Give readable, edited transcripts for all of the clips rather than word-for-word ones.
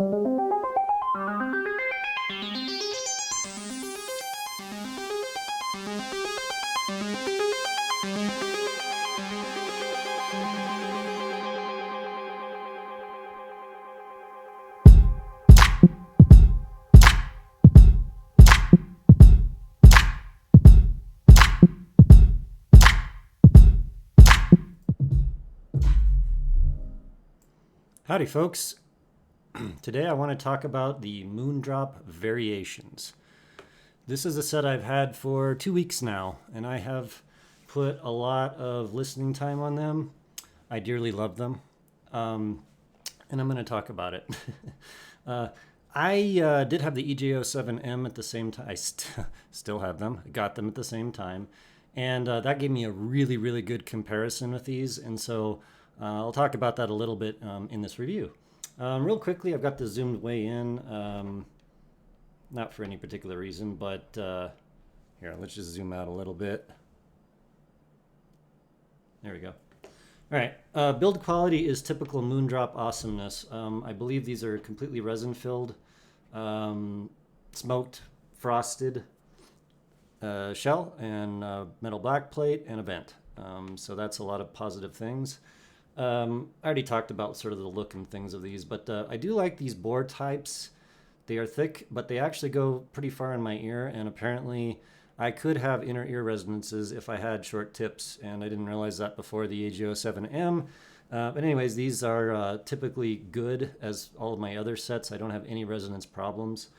Howdy folks. Today I want to talk about the Moondrop variations. This is a set I've had for 2 weeks now, and I have put a lot of listening time on them. I dearly love them, and I'm going to talk about it. I did have the EJ07M at the same time. I still have them. I got them at the same time, and that gave me a really, really good comparison with these, and so I'll talk about that a little bit in this review. Real quickly, I've got this zoomed way in, not for any particular reason, but here, let's just zoom out a little bit. There we go. All right, build quality is typical Moondrop awesomeness. I believe these are completely resin filled, smoked, frosted shell and metal black plate and a vent. So that's a lot of positive things. I already talked about sort of the look and things of these, but I do like these bore types. They are thick, but they actually go pretty far in my ear, and apparently I could have inner ear resonances if I had short tips, and I didn't realize that before the AG07M. But anyways, these are typically good, as all of my other sets. I don't have any resonance problems.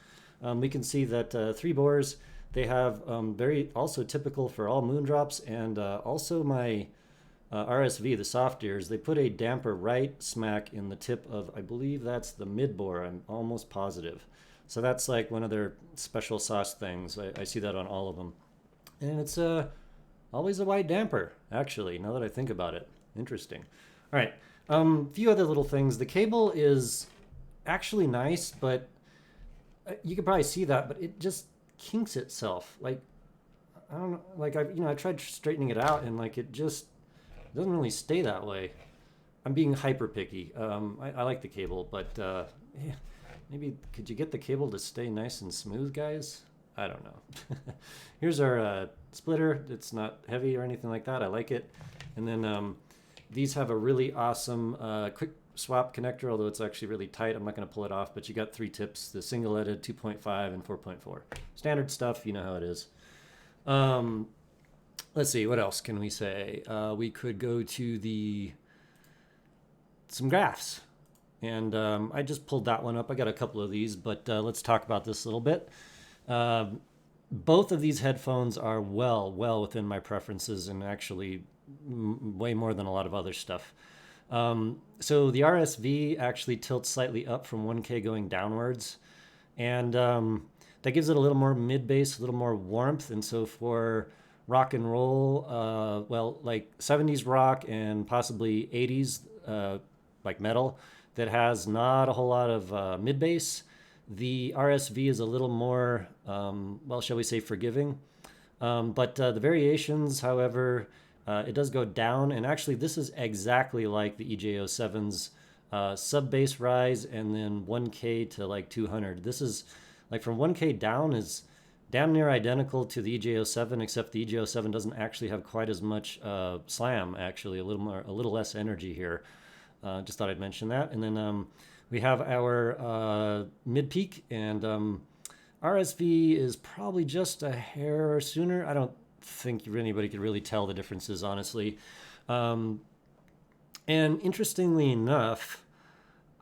We can see that 3 bores, they have very also typical for all Moondrops, and also my RSV, the Softears, they put a damper right smack in the tip of, I believe that's the mid bore, I'm almost positive. So that's like one of their special sauce things. I see that on all of them. And it's always a white damper, actually, now that I think about it. Interesting. All right, few other little things. The cable is actually nice, but you could probably see that, but it just kinks itself. Like, I don't know, like I tried straightening it out, and like it just doesn't really stay that way. I'm being hyper picky. I like the cable, but yeah, maybe could you get the cable to stay nice and smooth, guys? I don't know. Here's our splitter. It's not heavy or anything like that. I like it. And then these have a really awesome quick swap connector, although it's actually really tight. I'm not going to pull it off, but you got 3 tips, the single-leaded 2.5 and 4.4. Standard stuff, you know how it is. Let's see, what else can we say? We could go to some graphs. And I just pulled that one up. I got a couple of these, but let's talk about this a little bit. Both of these headphones are well within my preferences, and actually way more than a lot of other stuff. So the RSV actually tilts slightly up from 1K going downwards. And that gives it a little more mid-bass, a little more warmth. And so for rock and roll, well, like 70s rock and possibly 80s, like metal, that has not a whole lot of mid-bass, the RSV is a little more, well, shall we say forgiving. But the variations, however, it does go down. And actually, this is exactly like the EJ07's sub-bass rise and then 1K to like 200. This is like from 1K down is damn near identical to the EJ07, except the EJ07 doesn't actually have quite as much slam, actually, a little less energy here. Just thought I'd mention that. And then we have our mid-peak, and RSV is probably just a hair sooner. I don't think anybody could really tell the differences, honestly. And interestingly enough,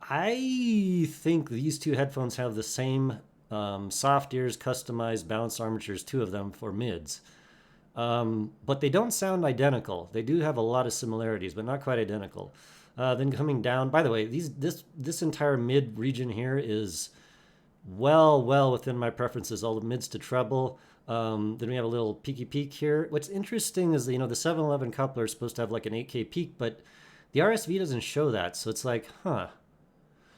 I think these 2 headphones have the same Softears customized balance armatures, 2 of them for mids. But they don't sound identical. They do have a lot of similarities, but not quite identical. Then coming down, by the way, this entire mid region here is well within my preferences, all the mids to treble. Then we have a little peaky peak here. What's interesting is, the 711 coupler is supposed to have like an 8K peak, but the RSV doesn't show that. So it's like, huh.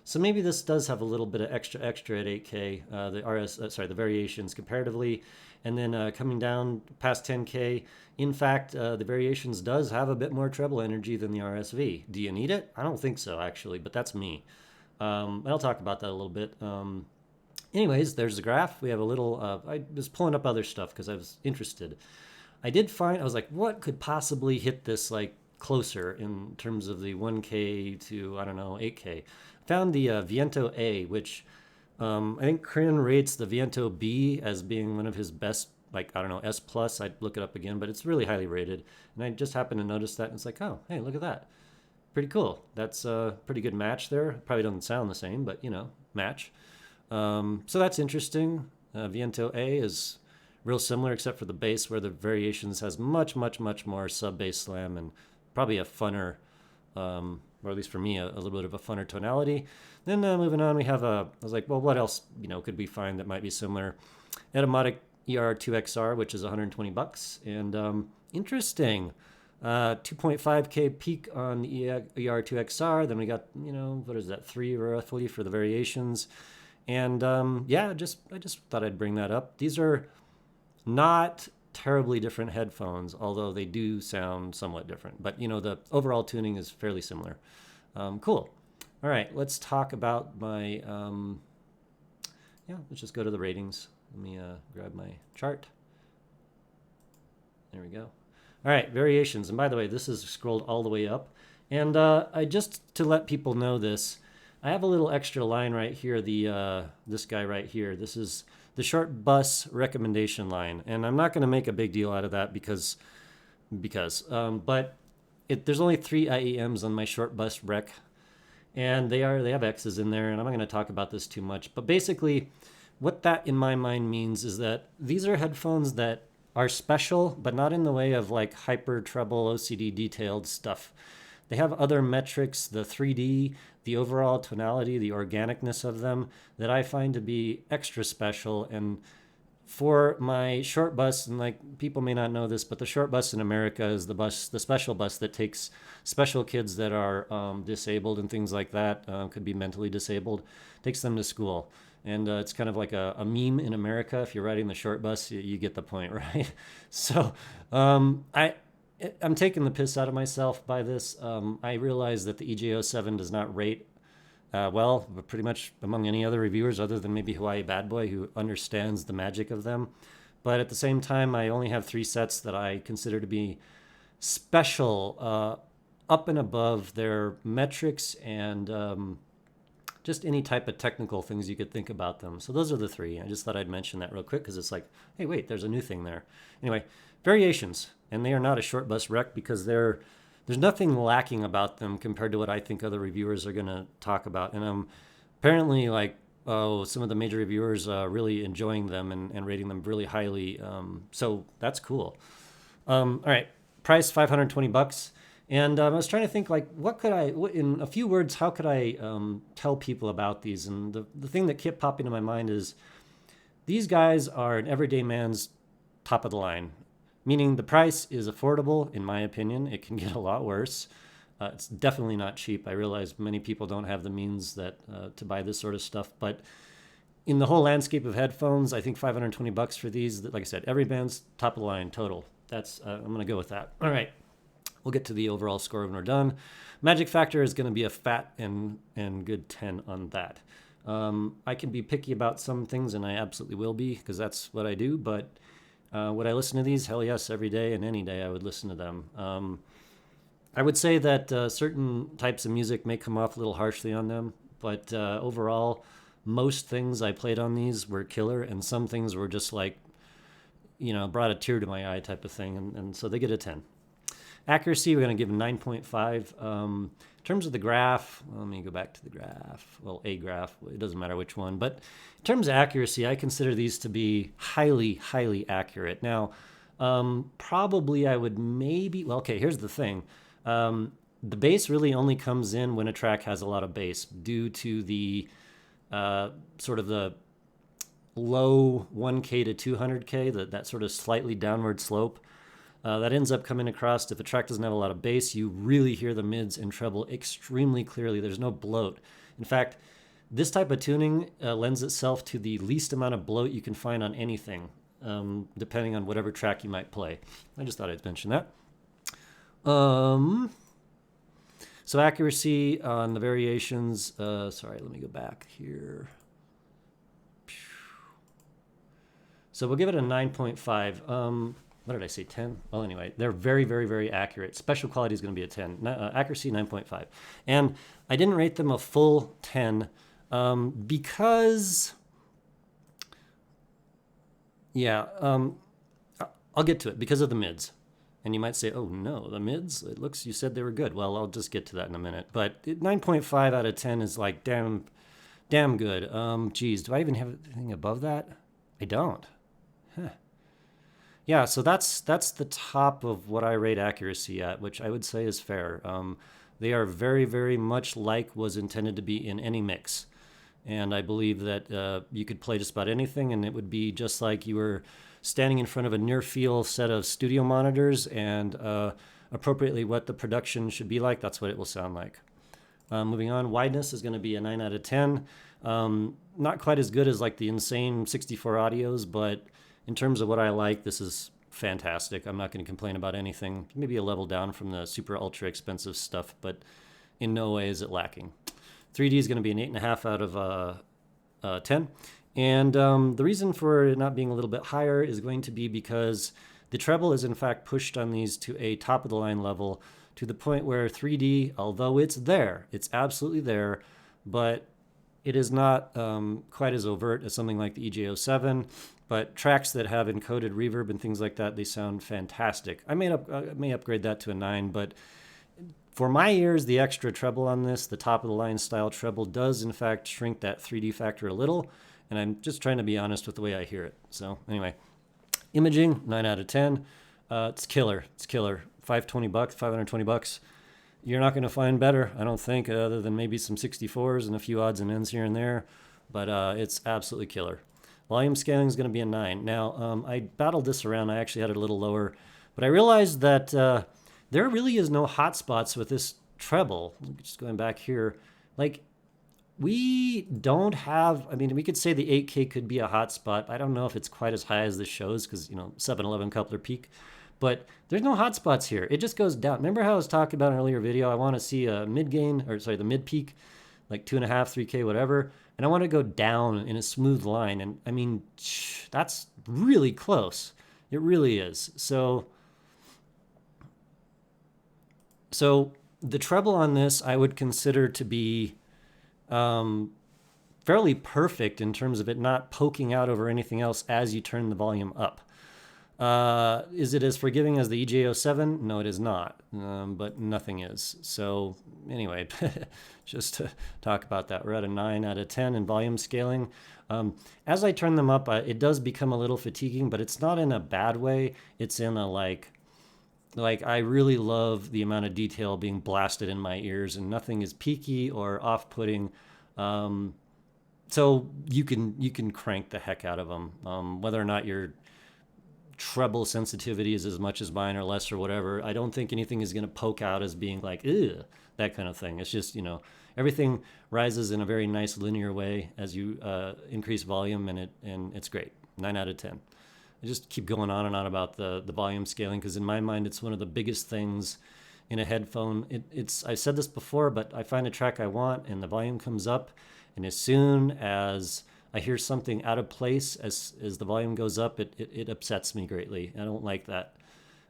So maybe this does have a little bit of extra at 8K, the variations comparatively. And then coming down past 10K, in fact, the variations does have a bit more treble energy than the RSV. Do you need it? I don't think so, actually, but that's me. I'll talk about that a little bit. Anyways, there's the graph. We have a little, I was pulling up other stuff because I was interested. I was like, what could possibly hit this like closer in terms of the 1K to, I don't know, 8K. Found the Viento A, which I think Crin rates the Viento B as being one of his best, like, I don't know, S plus. I'd look it up again, but it's really highly rated. And I just happened to notice that, and it's like, oh, hey, look at that. Pretty cool. That's a pretty good match there. Probably doesn't sound the same, but, match. So that's interesting. Viento A is real similar, except for the bass, where the variations has much, much, much more sub bass slam and probably a funner, or at least for me, a little bit of a funner tonality. Then moving on, I was like, well, what else, could we find that might be similar? Etymotic ER2XR, which is $120, and interesting. 2.5K peak on the ER2XR. Then we got, what is that, 3 roughly for the variations. And I just thought I'd bring that up. These are not terribly different headphones, although they do sound somewhat different. But, the overall tuning is fairly similar. Cool. All right, let's talk about my, let's just go to the ratings. Let me grab my chart. There we go. All right, variations. And by the way, this is scrolled all the way up. And I just to let people know this, I have a little extra line right here, this guy right here. This is the short bus recommendation line. And I'm not going to make a big deal out of that because there's only 3 IEMs on my short bus rec. And they have X's in there, and I'm not going to talk about this too much. But basically, what that in my mind means is that these are headphones that are special, but not in the way of like hyper treble OCD detailed stuff. They have other metrics, the 3D, the overall tonality, the organicness of them that I find to be extra special. And for my short bus, and like people may not know this, but the short bus in America is the special bus that takes special kids that are disabled and things like that, could be mentally disabled, takes them to school. And it's kind of like a meme in America. If you're riding the short bus, you get the point, right? So I'm taking the piss out of myself by this. I realize that the EJ07 does not rate well, but pretty much among any other reviewers other than maybe Hawaii Bad Boy, who understands the magic of them. But at the same time, I only have 3 sets that I consider to be special, up and above their metrics and just any type of technical things you could think about them. So those are the 3. I just thought I'd mention that real quick because it's like, hey, wait, there's a new thing there. Anyway, variations. And they are not a short bus rec because there's nothing lacking about them compared to what I think other reviewers are going to talk about. And apparently, some of the major reviewers are really enjoying them and rating them really highly. So that's cool. All right, price $520. And I was trying to think, in a few words, how could I tell people about these? And the thing that kept popping in my mind is these guys are an everyday man's top of the line, meaning the price is affordable, in my opinion. It can get a lot worse. It's definitely not cheap. I realize many people don't have the means to buy this sort of stuff. But in the whole landscape of headphones, I think $520 for these, like I said, every band's top of the line total. I'm going to go with that. All right. We'll get to the overall score when we're done. Magic factor is going to be a fat and good 10 on that. I can be picky about some things, and I absolutely will be, because that's what I do. But would I listen to these? Hell yes, every day and any day I would listen to them. I would say that certain types of music may come off a little harshly on them, but overall, most things I played on these were killer, and some things were just like, brought a tear to my eye type of thing, and so they get a 10. Accuracy, we're going to give them 9.5. In terms of the graph, let me go back to the graph. Well, a graph, it doesn't matter which one. But in terms of accuracy, I consider these to be highly, highly accurate. Now, probably I would here's the thing. The bass really only comes in when a track has a lot of bass due to the sort of the low 1K to 200K, that sort of slightly downward slope. That ends up coming across. If a track doesn't have a lot of bass, you really hear the mids and treble extremely clearly. There's no bloat. In fact, this type of tuning lends itself to the least amount of bloat you can find on anything, depending on whatever track you might play. I just thought I'd mention that. So So accuracy on the variations, sorry, let me go back here. So we'll give it a 9.5. What did I say, 10? Well, anyway, they're very, very, very accurate. Special quality is going to be a 10. Accuracy, 9.5. And I didn't rate them a full 10 because, yeah, I'll get to it because of the mids. And you might say, oh no, the mids, it looks, you said they were good. Well, I'll just get to that in a minute. But 9.5 out of 10 is like damn good. Geez, do I even have anything above that? I don't. Huh. Yeah, so that's the top of what I rate accuracy at, which I would say is fair. They are very, very much like was intended to be in any mix. And I believe that you could play just about anything, and it would be just like you were standing in front of a near-field set of studio monitors and appropriately what the production should be like. That's what it will sound like. Moving on, wideness is going to be a 9 out of 10. Not quite as good as like the insane 64 audios, but in terms of what I like, this is fantastic. I'm not going to complain about anything. Maybe a level down from the super ultra expensive stuff, but in no way is it lacking. 3D is going to be an 8.5 out of 10. And the reason for it not being a little bit higher is going to be because the treble is in fact pushed on these to a top of the line level to the point where 3D, although it's there, it's absolutely there, but it is not quite as overt as something like the EJ07. But tracks that have encoded reverb and things like that, they sound fantastic. I may upgrade that to a 9, but for my ears, the extra treble on this, the top of the line style treble, does in fact shrink that 3D factor a little. And I'm just trying to be honest with the way I hear it. So anyway, imaging, 9 out of 10. It's killer. It's killer. $520, $520. You're not going to find better, I don't think, other than maybe some 64s and a few odds and ends here and there. But it's absolutely killer. Volume scaling is going to be a 9. Now, I battled this around. I actually had it a little lower. But I realized that there really is no hotspots with this treble. Just going back here. Like, we don't have, I mean, we could say the 8K could be a hotspot. I don't know if it's quite as high as this shows because, 711 coupler peak. But there's no hotspots here. It just goes down. Remember how I was talking about in an earlier video? I want to see a the mid peak, like 2.5, 3K, whatever. And I want to go down in a smooth line. And I mean, that's really close. It really is. So the treble on this, I would consider to be fairly perfect in terms of it not poking out over anything else as you turn the volume up. Is it as forgiving as the EJ07? No, it is not, but nothing is. So anyway, just to talk about that, we're at a 9 out of 10 in volume scaling. As I turn them up, it does become a little fatiguing, but it's not in a bad way. It's in a like I really love the amount of detail being blasted in my ears, and nothing is peaky or off-putting. So you can crank the heck out of them, whether or not your treble sensitivity is as much as mine or less or whatever. I don't think anything is going to poke out as being like, ugh, that kind of thing. It's just, everything rises in a very nice linear way as you increase volume, and it's great. 9 out of 10. I just keep going on and on about the volume scaling because in my mind, it's one of the biggest things in a headphone. I've said this before, but I find a track I want and the volume comes up, and as soon as I hear something out of place as the volume goes up, it upsets me greatly. I don't like that.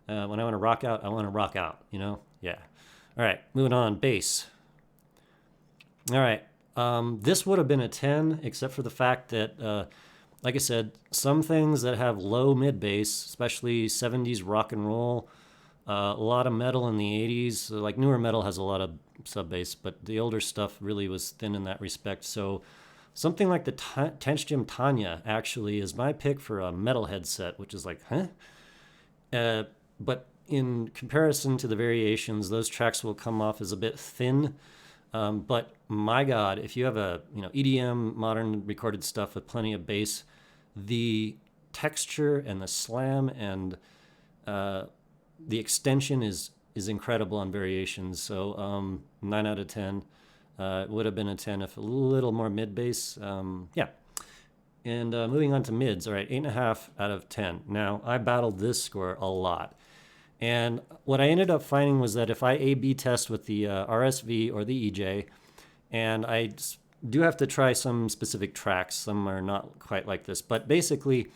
When I want to rock out, I want to rock out, Yeah. All right, moving on. Bass. All right. This would have been a 10, except for the fact that, like I said, some things that have low mid bass, especially 70s rock and roll, a lot of metal in the 80s. So like newer metal has a lot of sub bass, but the older stuff really was thin in that respect. So something like the Tench Jim Tanya actually is my pick for a metal headset, which is like, huh? But in comparison to the variations, those tracks will come off as a bit thin. But my God, if you have a EDM modern recorded stuff with plenty of bass, the texture and the slam and the extension is incredible on variations. So 9 out of 10. It would have been a 10 if a little more mid bass. Yeah. And moving on to mids. All right, 8.5 out of 10. Now, I battled this score a lot. And what I ended up finding was that if I A/B test with the RSV or the EJ, and do have to try some specific tracks, some are not quite like this, but basically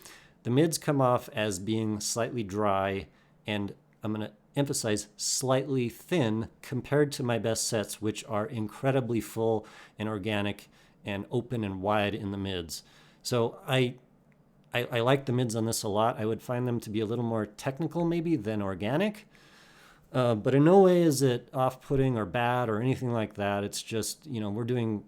the mids come off as being slightly dry, and I'm going to emphasize slightly thin compared to my best sets, which are incredibly full and organic and open and wide in the mids. So I like the mids on this a lot. I would find them to be a little more technical maybe than organic, but in no way is it off-putting or bad or anything like that. It's just, we're doing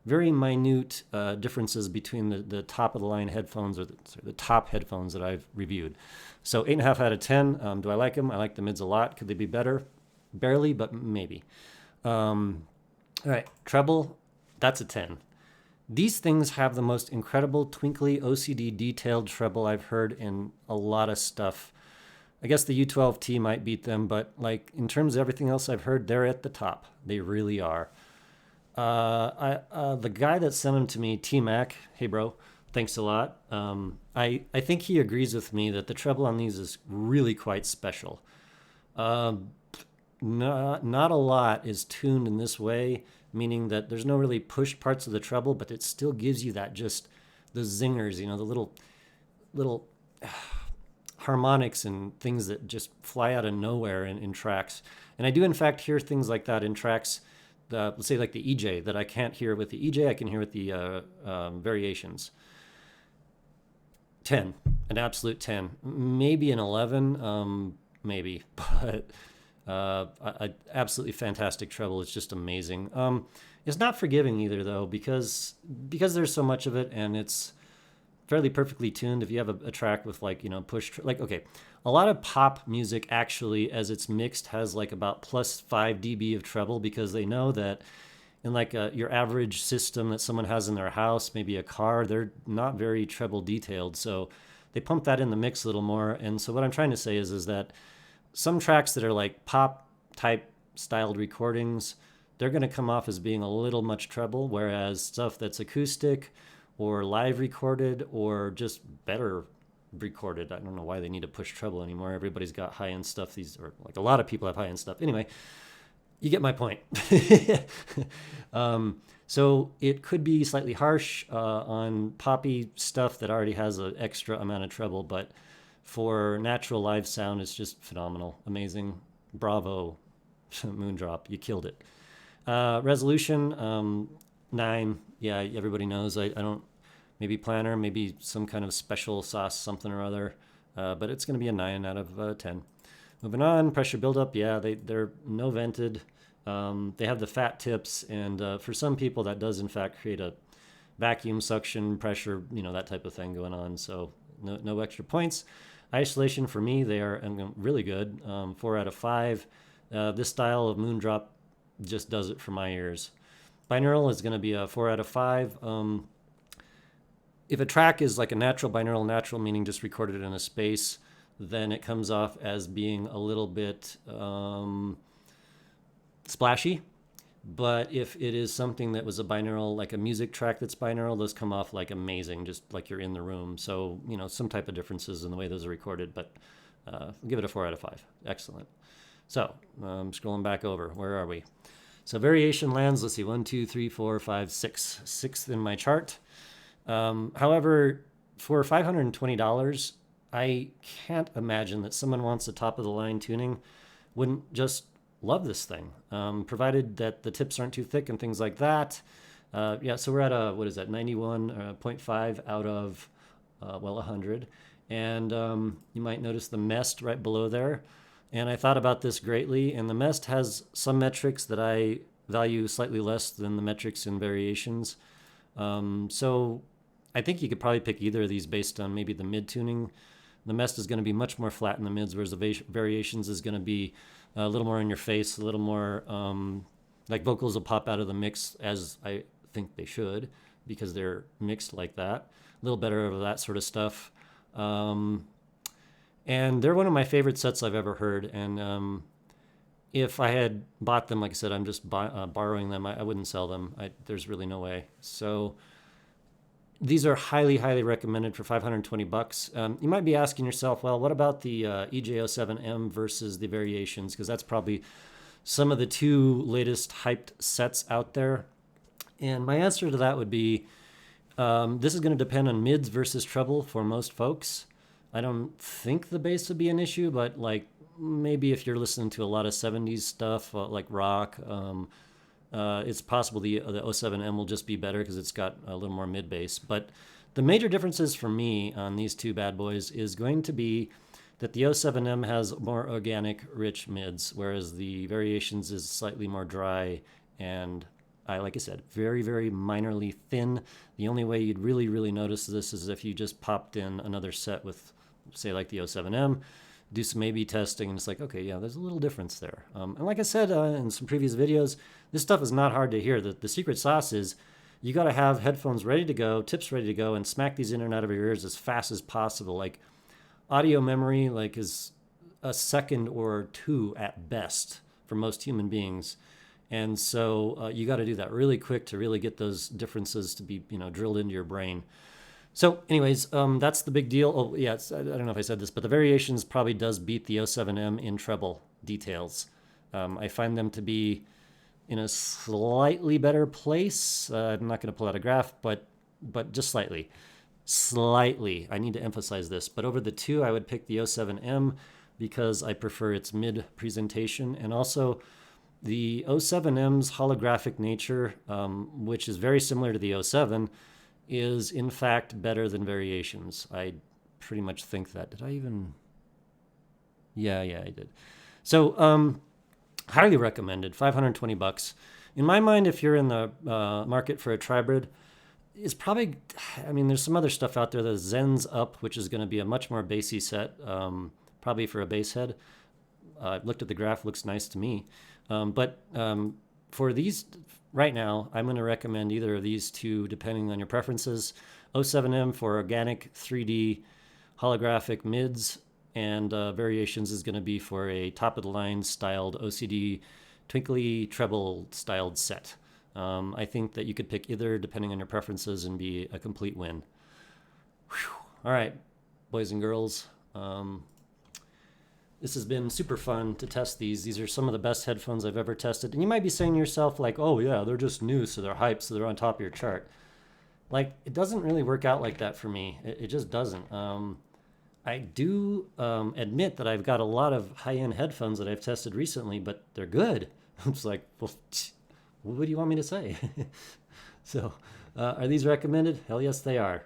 very minute differences between the top of the line headphones, or the top headphones that I've reviewed. So 8.5 out of 10. Do I like them? I like the mids a lot. Could they be better? Barely, but maybe. All right, treble, that's a 10. These things have the most incredible twinkly OCD detailed treble I've heard in a lot of stuff. I guess the U12T might beat them, but like in terms of everything else I've heard, they're at the top. They really are. The guy that sent them to me, T-Mac, hey bro, thanks a lot. I think he agrees with me that the treble on these is really quite special. Not a lot is tuned in this way, meaning that there's no really pushed parts of the treble, but it still gives you that just the zingers, the little harmonics and things that just fly out of nowhere in tracks. And I do in fact hear things like that in tracks, let's say like the EJ, that I can't hear with the EJ, I can hear with the variations. 10, an absolute 10, maybe an 11, maybe, but absolutely fantastic treble. It's just amazing. It's not forgiving either though, because there's so much of it, and it's fairly perfectly tuned. If you have a track with okay, a lot of pop music actually, as it's mixed, has like about plus 5 dB of treble, because they know that in like your average system that someone has in their house, maybe a car, they're not very treble detailed, so they pump that in the mix a little more. And so what I'm trying to say is that some tracks that are like pop type styled recordings, they're going to come off as being a little much treble, whereas stuff that's acoustic or live recorded or just better recorded, I don't know why they need to push treble anymore. Everybody's got high-end stuff. Or like a lot of people have high-end stuff. Anyway, you get my point. So it could be slightly harsh on poppy stuff that already has an extra amount of treble, but for natural live sound, it's just phenomenal, amazing. Bravo, Moondrop, you killed it. Resolution, 9. Yeah, everybody knows I don't, maybe planner, maybe some kind of special sauce, something or other, but it's going to be a 9 out of 10. Moving on, pressure buildup, yeah, they're no vented. They have the fat tips, and for some people that does in fact create a vacuum suction pressure, that type of thing going on, so no extra points. Isolation for me, they are really good, 4 out of 5. This style of Moondrop just does it for my ears. Binaural is going to be a 4 out of 5. If a track is like a natural binaural, meaning just recorded in a space, then it comes off as being a little bit splashy. But if it is something that was a binaural, like a music track that's binaural, those come off like amazing, just like you're in the room. So, some type of differences in the way those are recorded, but I'll give it a 4 out of 5. Excellent. So, scrolling back over, where are we? So variation lands, let's see, 1, 2, 3, 4, 5, 6. 6th in my chart. However, for $520, I can't imagine that someone wants a top-of-the-line tuning wouldn't just love this thing, provided that the tips aren't too thick and things like that. So we're at 91.5 out of, 100. And you might notice the MEST right below there. And I thought about this greatly, and the MEST has some metrics that I value slightly less than the metrics in variations. So I think you could probably pick either of these based on maybe the mid tuning. The MEST is going to be much more flat in the mids, whereas the variations is going to be a little more in your face, a little more like vocals will pop out of the mix, as I think they should, because they're mixed like that. A little better of that sort of stuff. And they're one of my favorite sets I've ever heard. And if I had bought them, like I said, I'm just borrowing them. I wouldn't sell them. There's really no way. So these are highly, highly recommended for 520 bucks. You might be asking yourself, well, what about the EJ07M versus the variations? Because that's probably some of the two latest hyped sets out there. And my answer to that would be, this is going to depend on mids versus treble for most folks. I don't think the bass would be an issue, but like maybe if you're listening to a lot of 70s stuff, like rock, it's possible the 07M will just be better because it's got a little more mid bass. But the major differences for me on these two bad boys is going to be that the 07M has more organic, rich mids, whereas the variations is slightly more dry and, like I said, very, very minorly thin. The only way you'd really, really notice this is if you just popped in another set with, say, like the 07M, do some A/B testing, and it's like, okay, yeah, there's a little difference there. And like I said in some previous videos, this stuff is not hard to hear. The secret sauce is you got to have headphones ready to go, tips ready to go, and smack these in and out of your ears as fast as possible. Like, audio memory is a second or two at best for most human beings. And so you got to do that really quick to really get those differences to be, drilled into your brain. So anyways, that's the big deal. Oh, yeah, I don't know if I said this, but the variations probably does beat the 07M in treble details. I find them to be in a slightly better place. I'm not going to pull out a graph, but just slightly. Slightly. I need to emphasize this. But over the two, I would pick the 07M because I prefer its mid presentation. And also the 07M's holographic nature, which is very similar to the 07, is in fact better than variations. I pretty much think that. Did I even? Yeah, I did. So highly recommended, 520 bucks. In my mind, if you're in the market for a Tribrid, it's probably, there's some other stuff out there. The Zen's Up, which is going to be a much more bassy set, probably for a bass head. I've looked at the graph, looks nice to me. But for these, right now, I'm going to recommend either of these two, depending on your preferences. 07M for organic 3D holographic mids, and variations is going to be for a top-of-the-line styled OCD twinkly treble styled set. I think that you could pick either depending on your preferences and be a complete win. Whew. All right, boys and girls. This has been super fun to test these. These are some of the best headphones I've ever tested. And you might be saying to yourself, like, oh yeah, they're just new, so they're hyped, so they're on top of your chart. Like, it doesn't really work out like that for me. It just doesn't. I do admit that I've got a lot of high-end headphones that I've tested recently, but they're good. I'm just like, well, what do you want me to say? So, are these recommended? Hell yes, they are.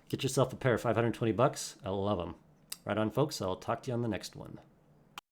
Get yourself a pair, 520 bucks. I love them. Right on, folks. I'll talk to you on the next one.